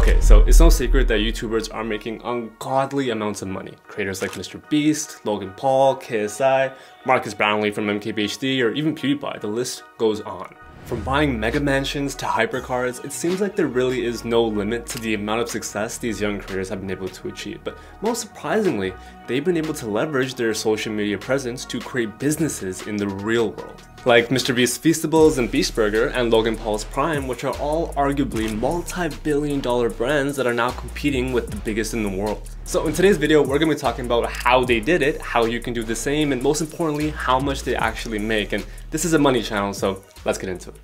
Okay, so it's no secret that YouTubers are making ungodly amounts of money. Creators like MrBeast, Logan Paul, KSI, Brownlee from MKBHD, or even PewDiePie, the list goes on. From buying mega mansions to hypercars, it seems like there really is no limit to the amount of success these young creators have been able to achieve. But most surprisingly, they've been able to leverage their social media presence to create businesses in the real world. Like MrBeast's Feastables and Beast Burger and Logan Paul's Prime, which are all arguably multi-billion-dollar brands that are now competing with the biggest in the world. So in today's video, we're going to be talking about how they did it, how you can do the same, and most importantly, how much they actually make. And this is a money channel, so let's get into it.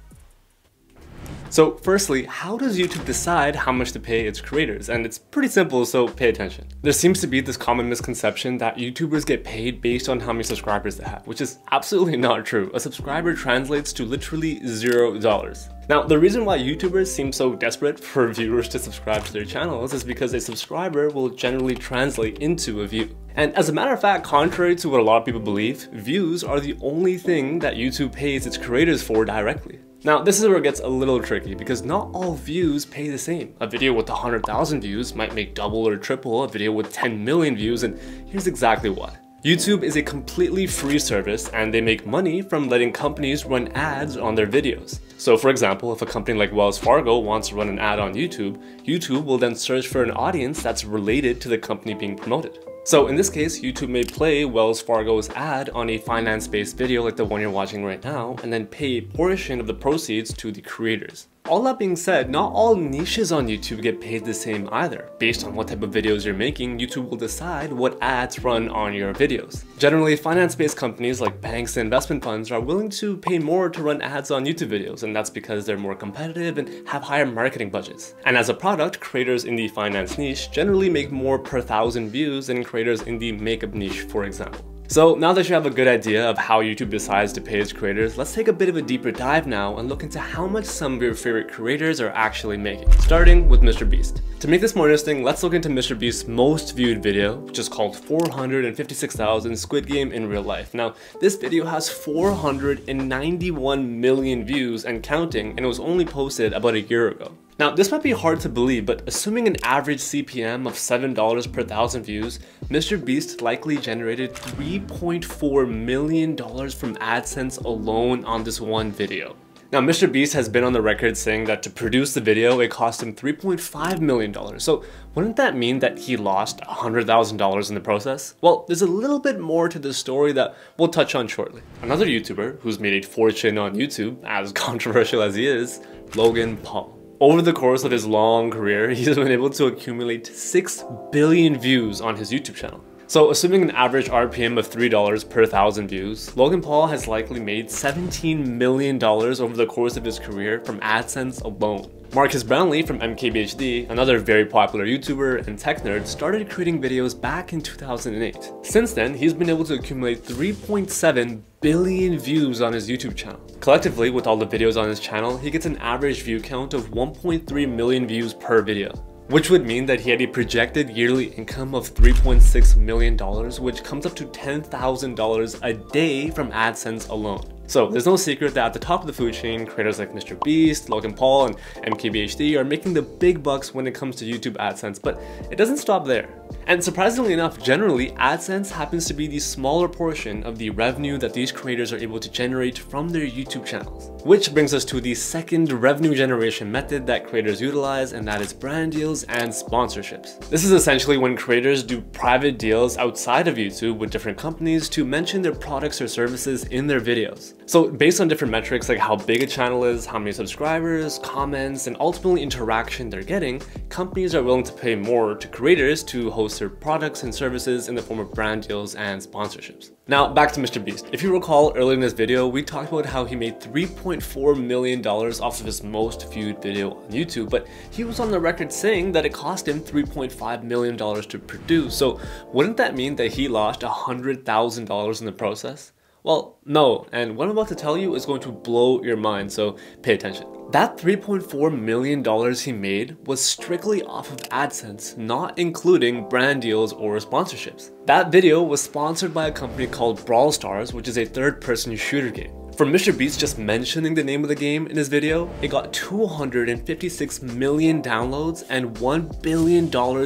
So firstly, how does YouTube decide how much to pay its creators? And it's pretty simple, so pay attention. There seems to be this common misconception that YouTubers get paid based on how many subscribers they have, which is absolutely not true. A subscriber translates to literally $0. Now, the reason why YouTubers seem so desperate for viewers to subscribe to their channels is because a subscriber will generally translate into a view. And as a matter of fact, contrary to what a lot of people believe, views are the only thing that YouTube pays its creators for directly. Now, this is where it gets a little tricky because not all views pay the same. A video with 100,000 views might make double or triple a video with 10 million views, and here's exactly why. YouTube is a completely free service and they make money from letting companies run ads on their videos. So for example, if a company like Wells Fargo wants to run an ad on YouTube, YouTube will then search for an audience that's related to the company being promoted. So in this case, YouTube may play Wells Fargo's ad on a finance-based video like the one you're watching right now, and then pay a portion of the proceeds to the creators. All that being said, not all niches on YouTube get paid the same either. Based on what type of videos you're making, YouTube will decide what ads run on your videos. Generally, finance-based companies like banks and investment funds are willing to pay more to run ads on YouTube videos, and that's because they're more competitive and have higher marketing budgets. And as a product, creators in the finance niche generally make more per thousand views than creators in the makeup niche, for example. So now that you have a good idea of how YouTube decides to pay its creators, let's take a bit of a deeper dive now and look into how much some of your favorite creators are actually making, starting with MrBeast. To make this more interesting, let's look into MrBeast's most viewed video, which is called 456,000 Squid Game in Real Life. Now, this video has 491 million views and counting, and it was only posted about a year ago. Now, this might be hard to believe, but assuming an average CPM of $7 per thousand views, MrBeast likely generated $3.4 million from AdSense alone on this one video. Now, MrBeast has been on the record saying that to produce the video, it cost him $3.5 million. So wouldn't that mean that he lost $100,000 in the process? Well, there's a little bit more to the story that we'll touch on shortly. Another YouTuber who's made a fortune on YouTube, as controversial as he is, Logan Paul. Over the course of his long career, he's been able to accumulate 6 billion views on his YouTube channel. So assuming an average RPM of $3 per thousand views, Logan Paul has likely made $17 million over the course of his career from AdSense alone. Brownlee from MKBHD, another very popular YouTuber and tech nerd, started creating videos back in 2008. Since then, he's been able to accumulate 3.7 billion views on his YouTube channel. Collectively, with all the videos on his channel, he gets an average view count of 1.3 million views per video, which would mean that he had a projected yearly income of $3.6 million, which comes up to $10,000 a day from AdSense alone. So there's no secret that at the top of the food chain, creators like MrBeast, Logan Paul, and MKBHD are making the big bucks when it comes to YouTube AdSense, but it doesn't stop there. And surprisingly enough, generally, AdSense happens to be the smaller portion of the revenue that these creators are able to generate from their YouTube channels. Which brings us to the second revenue generation method that creators utilize, and that is brand deals and sponsorships. This is essentially when creators do private deals outside of YouTube with different companies to mention their products or services in their videos. So based on different metrics like how big a channel is, how many subscribers, comments, and ultimately interaction they're getting, companies are willing to pay more to creators to host their products and services in the form of brand deals and sponsorships. Now back to MrBeast. If you recall, earlier in this video, we talked about how he made $3.4 million off of his most viewed video on YouTube, but he was on the record saying that it cost him $3.5 million to produce. So wouldn't that mean that he lost $100,000 in the process? Well, no, and what I'm about to tell you is going to blow your mind, so pay attention. That $3.4 million he made was strictly off of AdSense, not including brand deals or sponsorships. That video was sponsored by a company called Brawl Stars, which is a third-person shooter game. From MrBeast just mentioning the name of the game in his video, it got 256 million downloads and $1 billion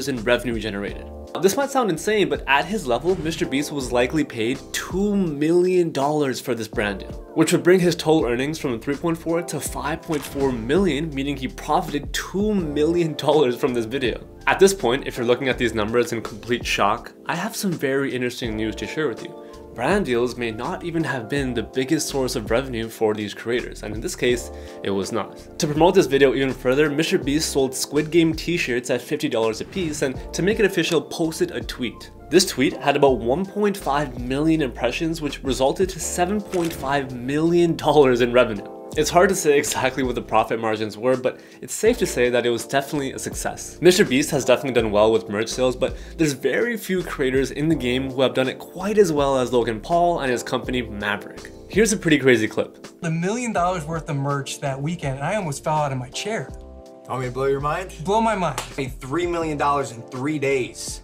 in revenue generated. This might sound insane, but at his level, MrBeast was likely paid $2 million for this brand deal, which would bring his total earnings from 3.4 to 5.4 million, meaning he profited $2 million from this video. At this point, if you're looking at these numbers in complete shock, I have some very interesting news to share with you. Brand deals may not even have been the biggest source of revenue for these creators, and in this case, it was not. To promote this video even further, MrBeast sold Squid Game t-shirts at $50 a piece, and to make it official, posted a tweet. This tweet had about 1.5 million impressions, which resulted to $7.5 million in revenue. It's hard to say exactly what the profit margins were, but it's safe to say that it was definitely a success. MrBeast has definitely done well with merch sales, but there's very few creators in the game who have done it quite as well as Logan Paul and his company Maverick. Here's a pretty crazy clip. $1 million worth of merch that weekend, and I almost fell out of my chair. Want me to blow your mind? Blow my mind. Made $3 million in 3 days.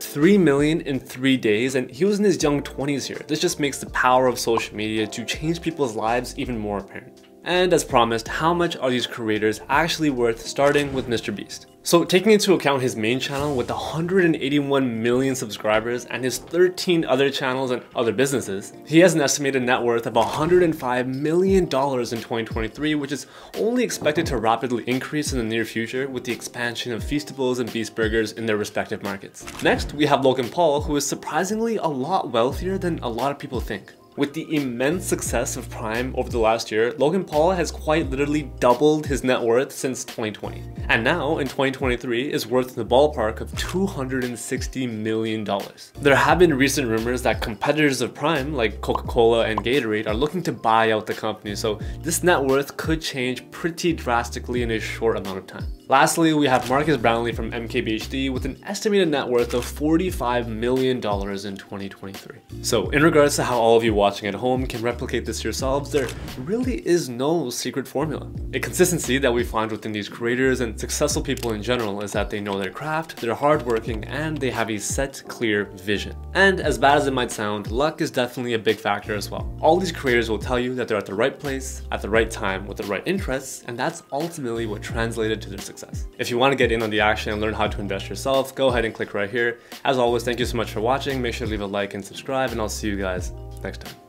3 million in 3 days, and he was in his young 20s here. This just makes the power of social media to change people's lives even more apparent. And as promised, how much are these creators actually worth, starting with MrBeast? So taking into account his main channel with 181 million subscribers and his 13 other channels and other businesses, he has an estimated net worth of $105 million in 2023, which is only expected to rapidly increase in the near future with the expansion of Feastables and Beast Burgers in their respective markets. Next, we have Logan Paul, who is surprisingly a lot wealthier than a lot of people think. With the immense success of Prime over the last year, Logan Paul has quite literally doubled his net worth since 2020. And now, in 2023, is worth in the ballpark of $260 million. There have been recent rumors that competitors of Prime, like Coca-Cola and Gatorade, are looking to buy out the company, so this net worth could change pretty drastically in a short amount of time. Lastly, we have Brownlee from MKBHD with an estimated net worth of $45 million in 2023. So in regards to how all of you watching at home can replicate this yourselves, there really is no secret formula. A consistency that we find within these creators and successful people in general is that they know their craft, they're hardworking, and they have a set, clear vision. And as bad as it might sound, luck is definitely a big factor as well. All these creators will tell you that they're at the right place, at the right time, with the right interests, and that's ultimately what translated to their success. If you want to get in on the action and learn how to invest yourself, go ahead and click right here. As always, thank you so much for watching. Make sure to leave a like and subscribe, and I'll see you guys next time.